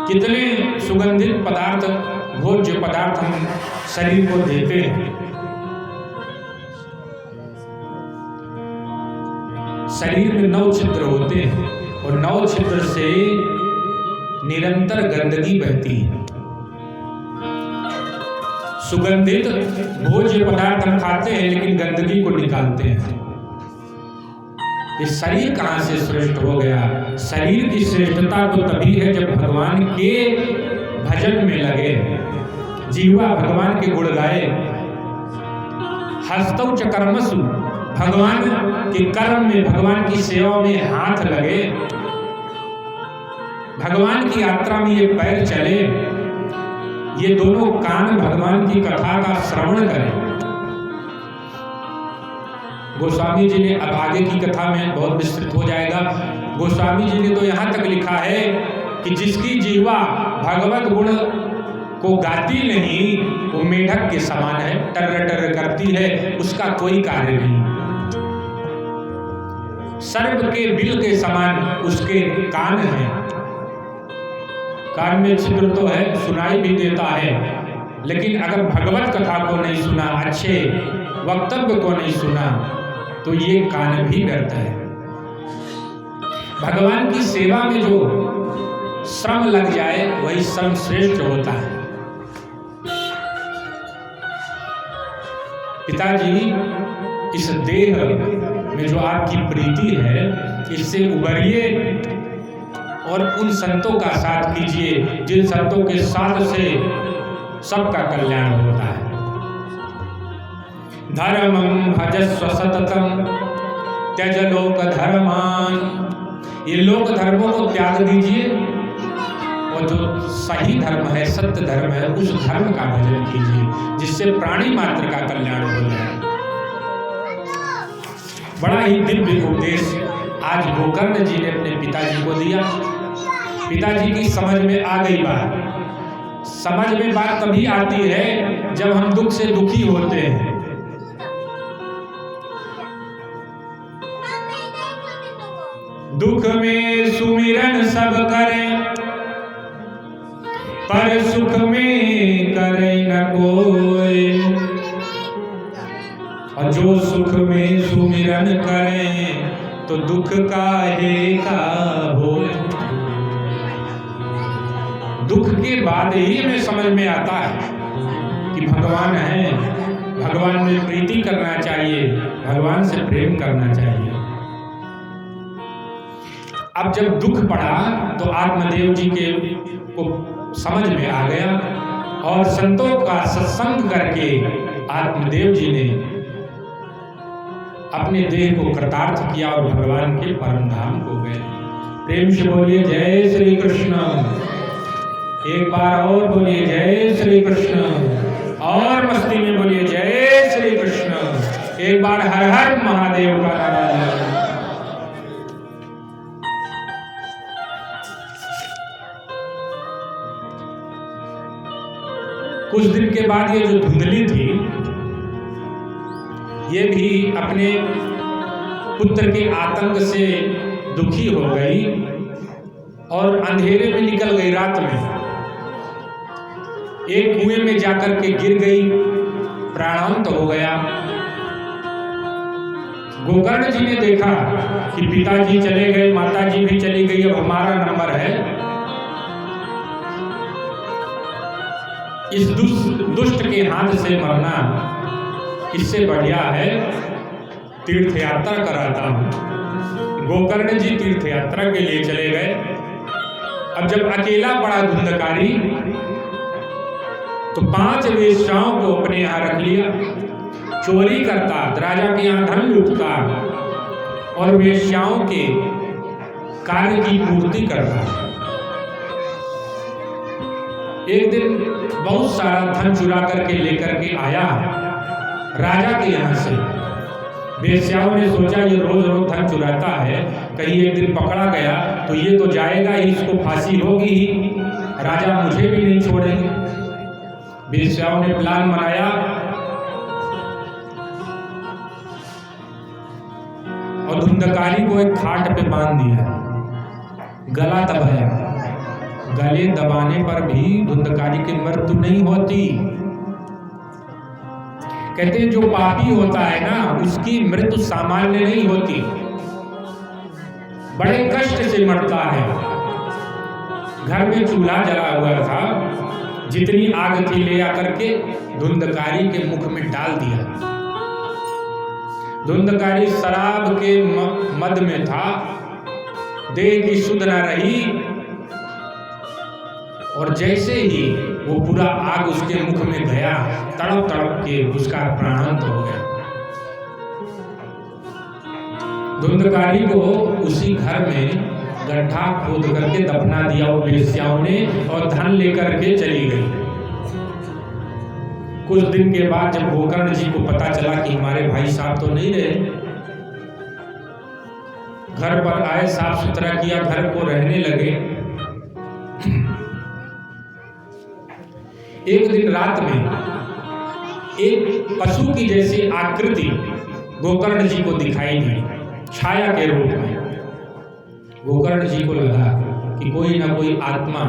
कितने सुगंधित पदार्थ, भोज्य पदार्थ हम शरीर को देते हैं। शरीर में 9 छिद्र होते हैं और 9 छिद्र से निरंतर गंदगी बहती है। सुगंधित भोज्य पदार्थ हम खाते हैं लेकिन गंदगी को निकालते हैं। ये शरीर कहाँ से श्रेष्ठ हो गया? शरीर की श्रेष्ठता तो तभी है जब भगवान के भजन में लगे, जीवा भगवान के गुण गाए। हस्तौ च कर्मसु, भगवान के कर्म में, भगवान की सेवा में हाथ लगे, भगवान की यात्रा में ये पैर चले, ये दोनों कान भगवान की कथा का श्रवण करें। गोस्वामी जी ने, अब आगे की कथा में बहुत विस्तृत हो जाएगा, गोस्वामी जी ने तो यहाँ तक लिखा है कि जिसकी जीवा भगवत गुण को गाती नहीं वो मेढक के समान है, टर टर करती है, उसका कोई कार्य नहीं। सर्प के बिल के समान उसके कान हैं, कान में छिद्र तो है, सुनाई भी देता है, लेकिन अगर भगवत कथा को नहीं सुना, अच्छे वक्तव्य को नहीं सुना, तो तो ये कान भी डरता है। भगवान की सेवा में जो श्रम लग जाए वही श्रम श्रेष्ठ होता है। पिताजी, इस देह में जो आपकी प्रीति है इससे उबरिए और उन संतों का साथ कीजिए जिन संतों के साथ से सबका कल्याण होता है। धर्मं भजस्व सततम त्यज लोक धर्मान। ये लोक धर्मों को त्याग दीजिए और जो सही धर्म है, सत्य धर्म है, उस धर्म का भजन कीजिए जिससे प्राणी मात्र का कल्याण हो जाए। बड़ा ही दिव्य उपदेश आज गोकर्ण जी ने अपने पिताजी को दिया। पिताजी की समझ में आ गई बात। समझ में बात तभी आती है जब हम दुख से दुखी होते हैं। दुख में सुमिरन सब करें पर सुख में करे न कोई, और जो सुख में सुमिरन करें तो दुख काहे का हो। दुख के बाद ही हमें समझ में आता है कि भगवान है, भगवान में प्रीति करना चाहिए, भगवान से प्रेम करना चाहिए। अब जब दुख पड़ा तो आत्मदेव जी के को समझ में आ गया और संतों का सत्संग करके आत्मदेव जी ने अपने देह को कृतार्थ किया और भगवान के परम धाम को गए। प्रेम से बोलिए जय श्री कृष्ण। एक बार और बोलिए जय श्री कृष्ण, और मस्ती में बोलिए जय श्री कृष्ण। एक बार हर हर महादेव का नारा। कुछ दिन के बाद ये जो धुंधली थी ये भी अपने पुत्र के आतंक से दुखी हो गई और अंधेरे में निकल गई। रात में एक कुएं में जाकर के गिर गई, प्राणांत हो गया। गोकर्ण जी ने देखा कि पिताजी चले गए, माताजी भी चली गई, अब हमारा नंबर है। इस दुष्ट के हाथ से मरना इससे बढ़िया है तीर्थ यात्रा कराता हूं। गोकर्ण जी तीर्थ यात्रा के लिए चले गए। अब जब अकेला पड़ा धुंधकारी तो 5 वेश्याओं को अपने यहाँ रख लिया। चोरी करता, राजा के यहाँ धन लूटता और वेश्याओं के कार्य की पूर्ति करता। एक दिन बहुत सारा धन चुरा करके लेकर के आया राजा के यहाँ से। वेश्याओं ने सोचा ये रोज रोज धन चुराता है, कहीं एक दिन पकड़ा गया तो ये तो जाएगा ही, इसको फांसी होगी ही, राजा मुझे भी नहीं छोड़ेंगे। वेश्याओं ने प्लान बनाया और धुंधकारी को एक खाट पे बांध दिया, गला दबाया। गले दबाने पर भी धुंधकारी की मृत्यु नहीं होती। कहते हैं जो पापी होता है ना उसकी मृत्यु सामान्य नहीं होती, बड़े कष्ट से मरता है। घर में चूल्हा जला हुआ था, जितनी आग थी ले आकर के धुंधकारी के मुख में डाल दिया। धुंधकारी शराब के मद में था, देह की सुध न रही और जैसे ही वो पूरा आग उसके मुख में गया तड़प तड़प के उसका प्राणांत हो गया। धुंधकारी को उसी घर में गड्ढा खोद करके दफना दिया वो वेश्याओं ने और धन लेकर के चली गई। कुछ दिन के बाद जब गोकर्ण जी को पता चला कि हमारे भाई साहब तो नहीं रहे, घर पर आए, साफ सुथरा किया, घर को रहने लगे। एक दिन रात में एक पशु की जैसी आकृति गोकर्ण जी को दिखाई दी, छाया के रूप में। गोकर्ण जी को लगा कि कोई ना कोई आत्मा,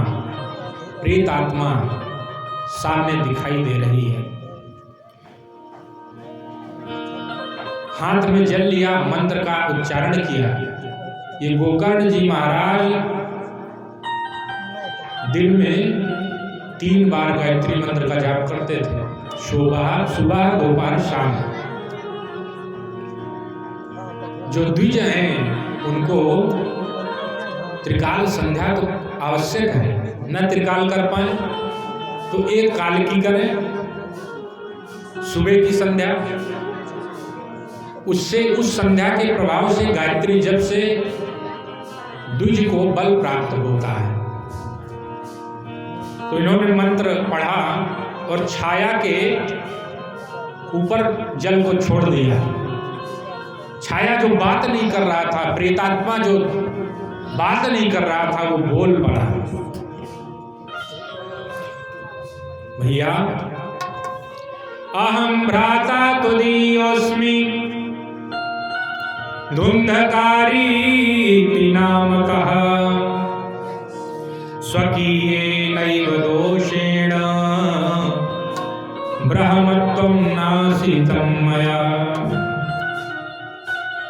प्रेत आत्मा सामने दिखाई दे रही है। हाथ में जल लिया, मंत्र का उच्चारण किया। ये गोकर्ण जी महाराज दिन में 3 बार गायत्री मंत्र का जाप करते थे, सुबह दोपहर शाम। जो द्विज हैं उनको त्रिकाल संध्या तो आवश्यक है, न त्रिकाल कर पाए तो एक काल की करें, सुबह की संध्या। उससे उस संध्या के प्रभाव से गायत्री जप से द्विज को बल प्राप्त होता है। तो इन्होंने मंत्र पढ़ा और छाया के ऊपर जल को छोड़ दिया। छाया जो बात नहीं कर रहा था, प्रेतात्मा जो बात नहीं कर रहा था, वो बोल पड़ा। भैया, अहम भ्राता तुदीयोऽस्मि धुंधकारी नामकः स्वकीयेनैव दोषेण ब्रह्मत्वं नासितं मया।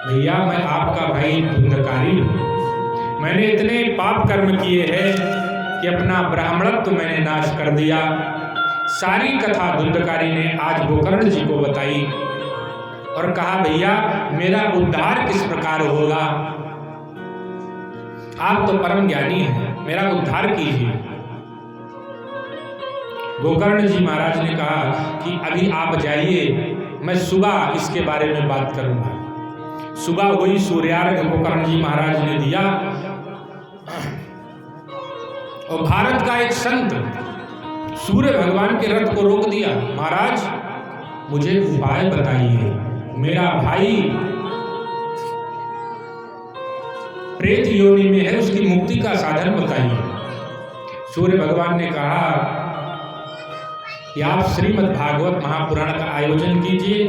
भैया, मैं आपका भाई धुंधकारी हूँ। मैंने इतने पाप कर्म किए हैं कि अपना ब्राह्मणत्व मैंने नाश कर दिया। सारी कथा धुंधकारी ने आज गोकर्ण जी को बताई और कहा, भैया मेरा उद्धार किस प्रकार होगा? आप तो परम ज्ञानी हैं, मेरा उद्धार कीजिए। गोकर्ण जी महाराज ने कहा कि अभी आप जाइए, मैं सुबह इसके बारे में बात करूंगा। सुबह हुई, सूर्यार्घ्य गोकर्ण जी महाराज ने दिया और भारत का एक संत सूर्य भगवान के रथ को रोक दिया। महाराज, मुझे उपाय बताइए, मेरा भाई प्रेत योनि में है, उसकी मुक्ति का साधन बताइए। सूर्य भगवान ने कहा कि आप श्रीमद् भागवत महापुराण का आयोजन कीजिए,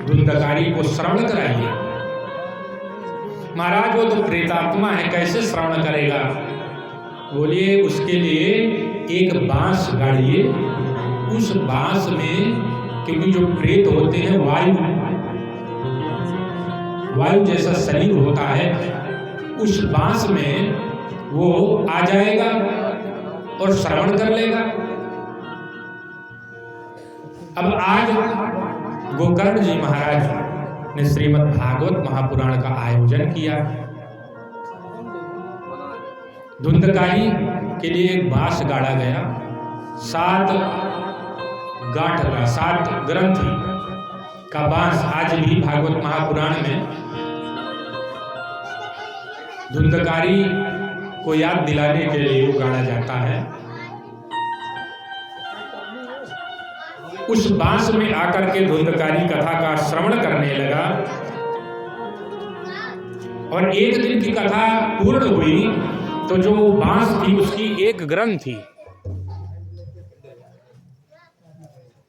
धुंधकारी को श्रवण कराइए। महाराज, वो तो प्रेतात्मा है, कैसे श्रवण करेगा? बोलिए, उसके लिए एक बांस गाड़िए। उस बांस में, क्योंकि जो प्रेत होते हैं वायु जैसा शरीर होता है, उस बांस में वो आ जाएगा और श्रवण कर लेगा। अब आज गोकर्ण जी महाराज ने श्रीमद् भागवत महापुराण का आयोजन किया। धुंधकारी के लिए एक बांस गाड़ा गया, 7 गांठ का, 7 ग्रंथि का बांस। आज भी भागवत महापुराण में धुंधकारी को याद दिलाने के लिए वो गाड़ा जाता है। उस बांस में आकर के धुंधकारी कथा का श्रवण करने लगा और एक दिन की कथा पूर्ण हुई तो जो बांस थी उसकी एक ग्रंथि